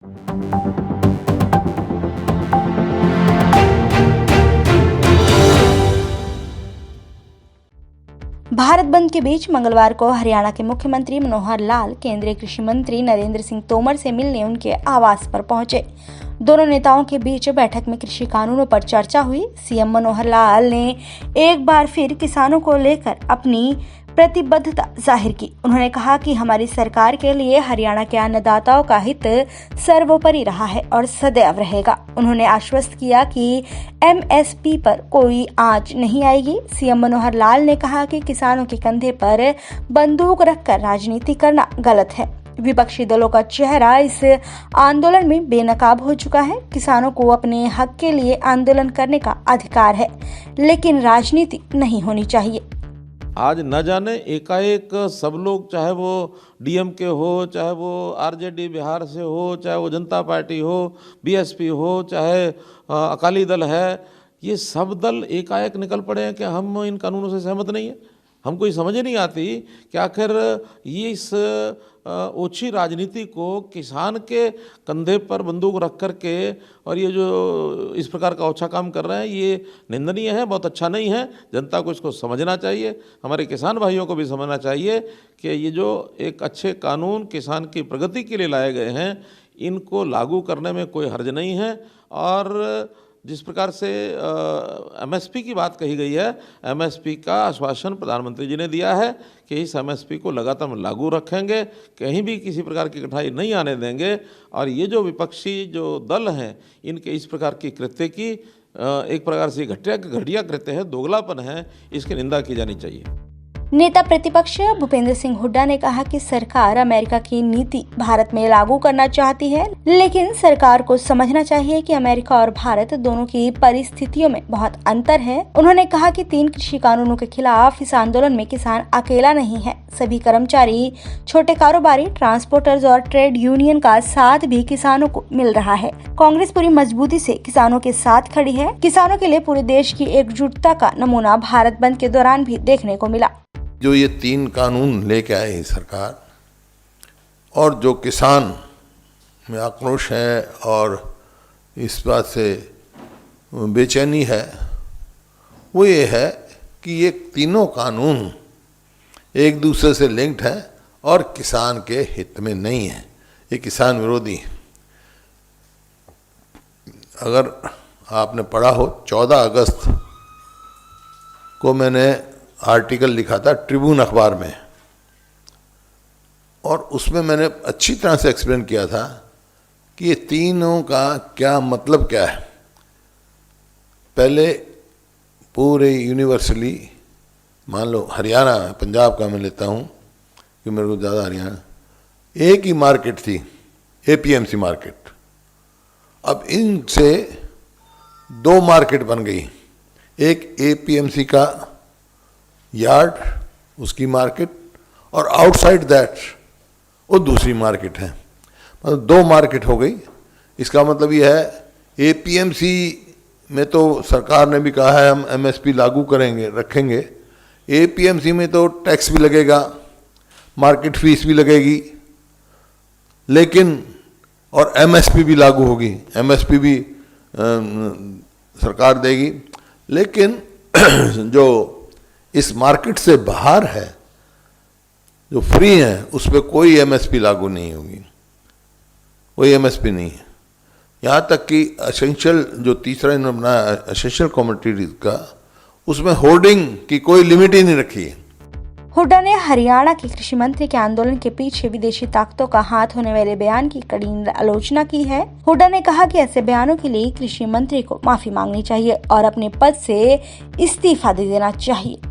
भारत बंद के बीच मंगलवार को हरियाणा के मुख्यमंत्री मनोहर लाल केंद्रीय कृषि मंत्री नरेंद्र सिंह तोमर से मिलने उनके आवास पर पहुंचे। दोनों नेताओं के बीच बैठक में कृषि कानूनों पर चर्चा हुई। सीएम मनोहर लाल ने एक बार फिर किसानों को लेकर अपनी प्रतिबद्धता जाहिर की। उन्होंने कहा कि हमारी सरकार के लिए हरियाणा के अन्नदाताओं का हित सर्वोपरि रहा है और सदैव रहेगा। उन्होंने आश्वस्त किया कि एमएसपी पर कोई आंच नहीं आएगी। सीएम मनोहर लाल ने कहा कि किसानों के कंधे पर बंदूक रखकर राजनीति करना गलत है। विपक्षी दलों का चेहरा इस आंदोलन में बेनकाब हो चुका है। किसानों को अपने हक के लिए आंदोलन करने का अधिकार है, लेकिन राजनीति नहीं होनी चाहिए। आज न जाने एकाएक सब लोग, चाहे वो डीएमके हो, चाहे वो आरजेडी बिहार से हो, चाहे वो जनता पार्टी हो, बीएसपी हो, चाहे अकाली दल है, ये सब दल एकाएक निकल पड़े हैं कि हम इन कानूनों से सहमत नहीं हैं। हमको ये समझ नहीं आती कि आखिर ये इस ओछी राजनीति को किसान के कंधे पर बंदूक रख कर के और ये जो इस प्रकार का ओछा काम कर रहे हैं, ये निंदनीय है, बहुत अच्छा नहीं है। जनता को इसको समझना चाहिए, हमारे किसान भाइयों को भी समझना चाहिए कि ये जो एक अच्छे कानून किसान की प्रगति के लिए लाए गए हैं, इनको लागू करने में कोई हर्ज नहीं है। और जिस प्रकार से एमएसपी की बात कही गई है, एमएसपी का आश्वासन प्रधानमंत्री जी ने दिया है कि इस एमएसपी को लगातार लागू रखेंगे, कहीं भी किसी प्रकार की कठिनाई नहीं आने देंगे। और ये जो विपक्षी जो दल हैं, इनके इस प्रकार की कृत्य की एक प्रकार से घटिया कृत्य है, दोगलापन है, इसकी निंदा की जानी चाहिए। नेता प्रतिपक्ष भूपेंद्र सिंह हुड्डा ने कहा कि सरकार अमेरिका की नीति भारत में लागू करना चाहती है, लेकिन सरकार को समझना चाहिए कि अमेरिका और भारत दोनों की परिस्थितियों में बहुत अंतर है। उन्होंने कहा कि 3 कृषि कानूनों के खिलाफ इस आंदोलन में किसान अकेला नहीं है। सभी कर्मचारी, छोटे कारोबारी, ट्रांसपोर्टर्स और ट्रेड यूनियन का साथ भी किसानों को मिल रहा है। कांग्रेस पूरी मजबूती से किसानों के साथ खड़ी है। किसानों के लिए पूरे देश की एकजुटता का नमूना भारत बंद के दौरान भी देखने को मिला। जो ये 3 कानून लेके आए हैं सरकार, और जो किसान में आक्रोश है और इस बात से बेचैनी है, वो ये है कि ये तीनों कानून एक दूसरे से लिंक्ड हैं और किसान के हित में नहीं है। ये किसान विरोधी है। अगर आपने पढ़ा हो, 14 अगस्त को मैंने आर्टिकल लिखा था ट्रिब्यून अखबार में, और उसमें मैंने अच्छी तरह से एक्सप्लेन किया था कि ये तीनों का क्या मतलब क्या है। पहले पूरे यूनिवर्सली, मान लो हरियाणा, पंजाब का मैं लेता हूँ कि मेरे को ज़्यादा हरियाणा, एक ही मार्केट थी, एपीएमसी मार्केट। अब इनसे 2 मार्केट बन गई। एक एपीएमसी का यार्ड, उसकी मार्केट, और आउटसाइड दैट वो दूसरी मार्केट है। मतलब 2 मार्केट हो गई। इसका मतलब ये है, एपीएमसी में तो सरकार ने भी कहा है हम एमएसपी लागू करेंगे, रखेंगे। एपीएमसी में तो टैक्स भी लगेगा, मार्केट फीस भी लगेगी, लेकिन और एमएसपी भी लागू होगी, एमएसपी भी सरकार देगी। लेकिन जो इस मार्केट से बाहर है, जो फ्री है, उस पर कोई एमएसपी लागू नहीं होगी, कोई एमएसपी नहीं है। यहाँ तक कि एसेंशियल, जो तीसरा इन्होंने बनाया एसेंशियल कमोडिटीज का, उसमें होर्डिंग की कोई लिमिट ही नहीं रखी है। हुड्डा ने हरियाणा के कृषि मंत्री के आंदोलन के पीछे विदेशी ताकतों का हाथ होने वाले बयान की कड़ी आलोचना की है। हुड्डा ने कहा कि ऐसे बयानों के लिए कृषि मंत्री को माफी मांगनी चाहिए और अपने पद से इस्तीफा दे देना चाहिए।